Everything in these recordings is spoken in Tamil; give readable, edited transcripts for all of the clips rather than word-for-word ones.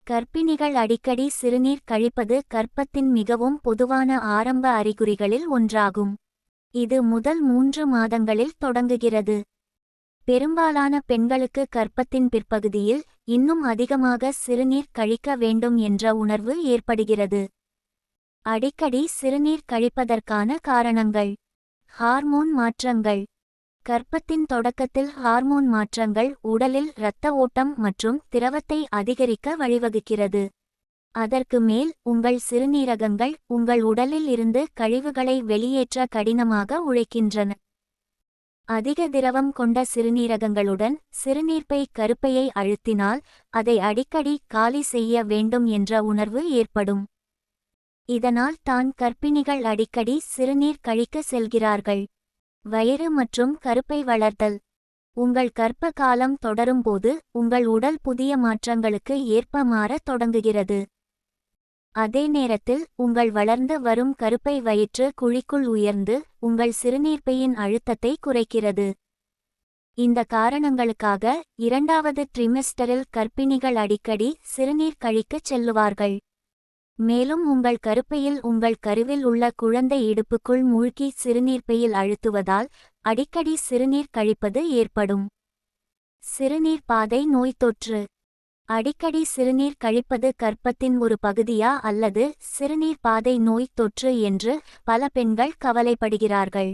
கர்ப்பிணிகள் அடிக்கடி சிறுநீர் கழிப்பது கர்ப்பத்தின் மிகவும் பொதுவான ஆரம்ப அறிகுறிகளில் ஒன்றாகும். இது முதல் 3 மாதங்களில் தொடங்குகிறது. பெரும்பாலான பெண்களுக்கு கர்ப்பத்தின் பிற்பகுதியில் இன்னும் அதிகமாக சிறுநீர் கழிக்க வேண்டும் என்ற உணர்வு ஏற்படுகிறது. அடிக்கடி சிறுநீர் கழிப்பதற்கான காரணங்கள்: ஹார்மோன் மாற்றங்கள். கர்ப்பத்தின் தொடக்கத்தில் ஹார்மோன் மாற்றங்கள் உடலில் இரத்த ஓட்டம் மற்றும் திரவத்தை அதிகரிக்க வழிவகுக்கிறது. அதற்கு மேல் உங்கள் சிறுநீரகங்கள் உங்கள் உடலில் இருந்து கழிவுகளை வெளியேற்ற கடினமாக உழைக்கின்றன. அதிக திரவம் கொண்ட சிறுநீரகங்களுடன் சிறுநீர்ப்பை கருப்பையை அழுத்தினால் அதை அடிக்கடி காலி செய்ய வேண்டும் என்ற உணர்வு ஏற்படும். இதனால் தான் கர்ப்பிணிகள் அடிக்கடி சிறுநீர் கழிக்க செல்கிறார்கள். வயிறு மற்றும் கருப்பை வளர்தல். உங்கள் கர்ப்ப காலம் தொடரும்போது உங்கள் உடல் புதிய மாற்றங்களுக்கு ஏற்ப மாறத் தொடங்குகிறது. அதே நேரத்தில் உங்கள் வளர்ந்து வரும் கருப்பை வயிற்று குழிக்குள் உயர்ந்து உங்கள் சிறுநீர்ப்பையின் அழுத்தத்தை குறைக்கிறது. இந்த காரணங்களுக்காக 2வது ட்ரிமெஸ்டரில் கர்ப்பிணிகள் அடிக்கடி சிறுநீர் கழிக்கச் செல்லுவார்கள். மேலும் உங்கள் கருப்பையில் உங்கள் கருவில் உள்ள குழந்தை இடுப்புக்குள் மூழ்கி சிறுநீர்ப்பையில் அழுத்துவதால் அடிக்கடி சிறுநீர் கழிப்பது ஏற்படும். சிறுநீர் பாதை நோய் தொற்று. அடிக்கடி சிறுநீர் கழிப்பது கர்ப்பத்தின் ஒரு பகுதியா அல்லது சிறுநீர் பாதை நோய் தொற்று என்று பல பெண்கள் கவலைப்படுகிறார்கள்.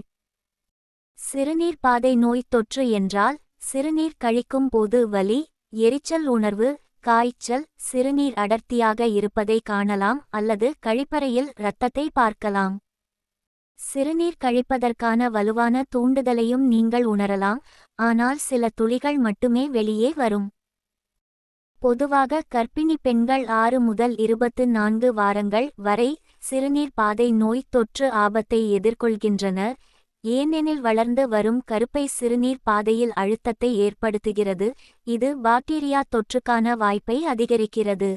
சிறுநீர் பாதை நோய் தொற்று என்றால் சிறுநீர் கழிக்கும் போது வலி, எரிச்சல் உணர்வு, காய்ச்சல், சிறுநீர் அடர்த்தியாக இருப்பதை காணலாம் அல்லது கழிப்பறையில் இரத்தத்தை பார்க்கலாம். சிறுநீர் கழிப்பதற்கான வலுவான தூண்டுதலையும் நீங்கள் உணரலாம், ஆனால் சில துளிகள் மட்டுமே வெளியே வரும். பொதுவாக கர்ப்பிணி பெண்கள் 6 முதல் 24 வாரங்கள் வரை சிறுநீர் பாதை நோய் தொற்று ஆபத்தை எதிர்கொள்கின்றனர், ஏனெனில் வளர்ந்து வரும் கருப்பை சிறுநீர் பாதையில் அழுத்தத்தை ஏற்படுத்துகிறது. இது பாக்டீரியா தொற்றுக்கான வாய்ப்பை அதிகரிக்கிறது.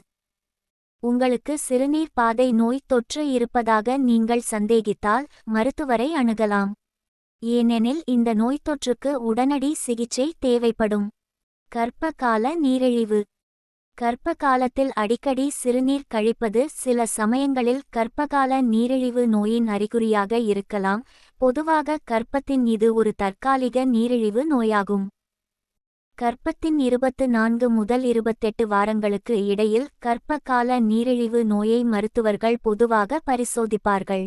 உங்களுக்கு சிறுநீர் பாதை நோய் தொற்று இருப்பதாக நீங்கள் சந்தேகித்தால் மருத்துவரை அணுகலாம், ஏனெனில் இந்த நோய் தொற்றுக்கு உடனடி சிகிச்சை தேவைப்படும். கர்ப்ப கால நீரிழிவு. கர்ப்ப காலத்தில் அடிக்கடி சிறுநீர் கழிப்பது சில சமயங்களில் கர்ப்பகால நீரிழிவு நோயின் அறிகுறியாக இருக்கலாம். பொதுவாக கர்ப்பத்தின் இது ஒரு தற்காலிக நீரிழிவு நோயாகும். கர்ப்பத்தின் 24 முதல் 28 வாரங்களுக்கு இடையில் கர்ப்ப கால நீரிழிவு நோயை மருத்துவர்கள் பொதுவாக பரிசோதிப்பார்கள்.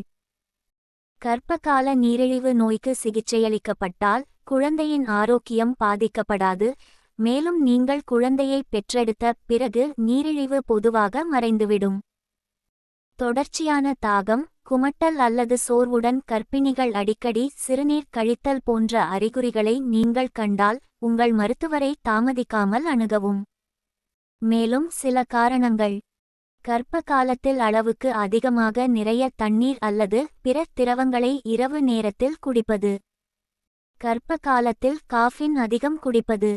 கர்ப்பகால நீரிழிவு நோய்க்கு சிகிச்சையளிக்கப்பட்டால் குழந்தையின் ஆரோக்கியம் பாதிக்கப்படாது, மேலும் நீங்கள் குழந்தையை பெற்றெடுத்த பிறகு நீரிழிவு பொதுவாக மறைந்துவிடும். தொடர்ச்சியான தாகம், குமட்டல் அல்லது சோர்வுடன் கர்ப்பிணிகள் அடிக்கடி சிறுநீர் கழித்தல் போன்ற அறிகுறிகளை நீங்கள் கண்டால் உங்கள் மருத்துவரை தாமதிக்காமல் அணுகவும். மேலும் சில காரணங்கள்: கர்ப்ப காலத்தில் அளவுக்கு அதிகமாக நிறைய தண்ணீர் அல்லது பிற திரவங்களை இரவு நேரத்தில் குடிப்பது. கர்ப்ப காலத்தில் காஃபின் அதிகம் குடிப்பது.